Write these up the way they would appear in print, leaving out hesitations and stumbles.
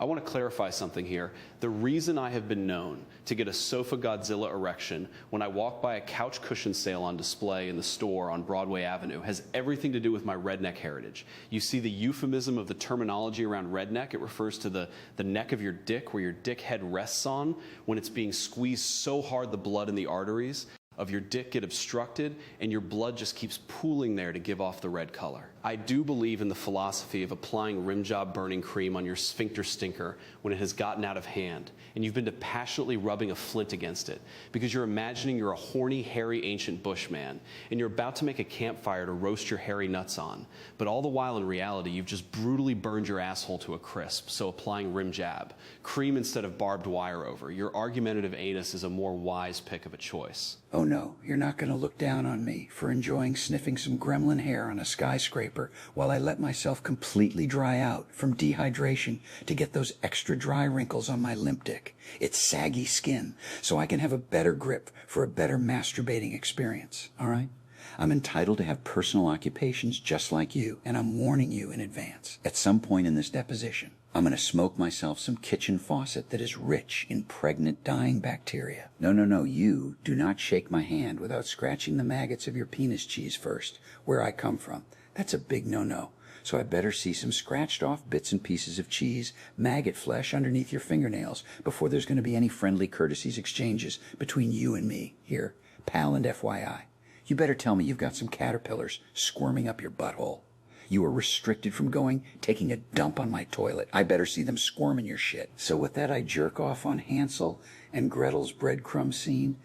I want to clarify something here. The reason I have been known to get a sofa Godzilla erection when I walk by a couch cushion sale on display in the store on Broadway Avenue has everything to do with my redneck heritage. You see the euphemism of the terminology around redneck. It refers to the neck of your dick where your dick head rests on when it's being squeezed so hard the blood in the arteries of your dick get obstructed and your blood just keeps pooling there to give off the red color. I do believe in the philosophy of applying rim job burning cream on your sphincter stinker when it has gotten out of hand and you've been to passionately rubbing a flint against it because you're imagining you're a horny, hairy, ancient bushman and you're about to make a campfire to roast your hairy nuts on. But all the while in reality, you've just brutally burned your asshole to a crisp, so applying rim jab. Cream instead of barbed wire over. Your argumentative anus is a more wise pick of a choice. Oh no, you're not going to look down on me for enjoying sniffing some gremlin hair on a skyscraper while I let myself completely dry out from dehydration to get those extra dry wrinkles on my limp dick. It's saggy skin, so I can have a better grip for a better masturbating experience, all right? I'm entitled to have personal occupations just like you, and I'm warning you in advance. At some point in this deposition, I'm going to smoke myself some kitchen faucet that is rich in pregnant dying bacteria. No, you do not shake my hand without scratching the maggots of your penis cheese first, where I come from. That's a big no-no. So I better see some scratched off bits and pieces of cheese, maggot flesh underneath your fingernails before there's going to be any friendly courtesies exchanges between you and me. Here, pal and FYI. You better tell me you've got some caterpillars squirming up your butthole. You are restricted from taking a dump on my toilet. I better see them squirming your shit. So with that, I jerk off on Hansel and Gretel's breadcrumb scene.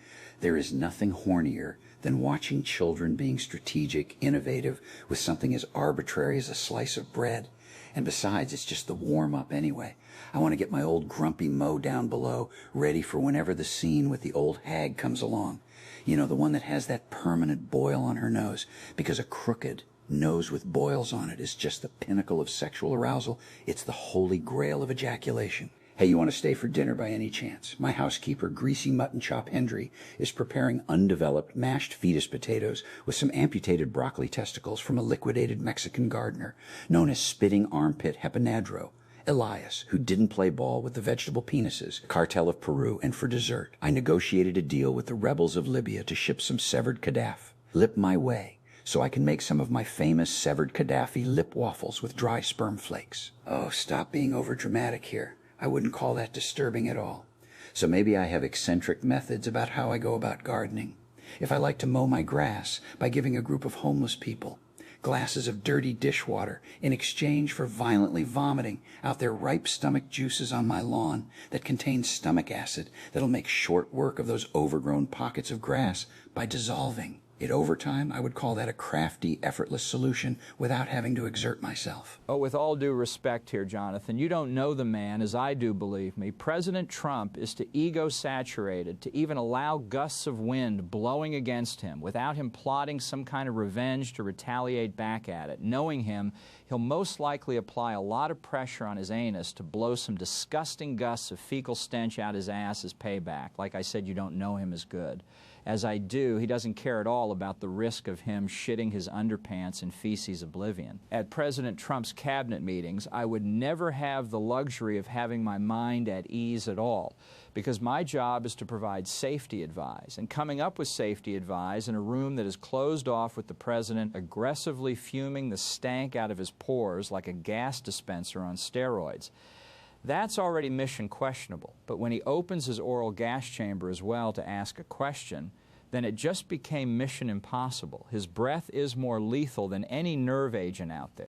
There is nothing hornier than watching children being strategic, innovative, with something as arbitrary as a slice of bread. And besides, it's just the warm-up anyway. I want to get my old grumpy Mo down below, ready for whenever the scene with the old hag comes along. You know, the one that has that permanent boil on her nose, because a crooked nose with boils on it is just the pinnacle of sexual arousal. It's the holy grail of ejaculation. Hey, you want to stay for dinner by any chance? My housekeeper, Greasy Mutton Chop Hendry, is preparing undeveloped mashed fetus potatoes with some amputated broccoli testicles from a liquidated Mexican gardener known as Spitting Armpit Hepanadro, Elias, who didn't play ball with the vegetable penises, Cartel of Peru, and for dessert, I negotiated a deal with the rebels of Libya to ship some severed Gaddafi. Lip my way, so I can make some of my famous severed Gaddafi lip waffles with dry sperm flakes. Oh, stop being overdramatic here. I wouldn't call that disturbing at all. So maybe I have eccentric methods about how I go about gardening. If I like to mow my grass by giving a group of homeless people glasses of dirty dishwater in exchange for violently vomiting out their ripe stomach juices on my lawn that contain stomach acid that'll make short work of those overgrown pockets of grass by dissolving it over time, I would call that a crafty, effortless solution without having to exert myself. Oh, with all due respect here, Jonathan, you don't know the man as I do, believe me. President Trump is too ego-saturated to even allow gusts of wind blowing against him without him plotting some kind of revenge to retaliate back at it. Knowing him, he'll most likely apply a lot of pressure on his anus to blow some disgusting gusts of fecal stench out his ass as payback. Like I said, you don't know him as good. As I do, he doesn't care at all about the risk of him shitting his underpants in feces oblivion. At President Trump's cabinet meetings, I would never have the luxury of having my mind at ease at all, because my job is to provide safety advice. And coming up with safety advice in a room that is closed off with the president aggressively fuming the stank out of his pores like a gas dispenser on steroids, that's already mission questionable. But when he opens his oral gas chamber as well to ask a question, then it just became mission impossible. His breath is more lethal than any nerve agent out there.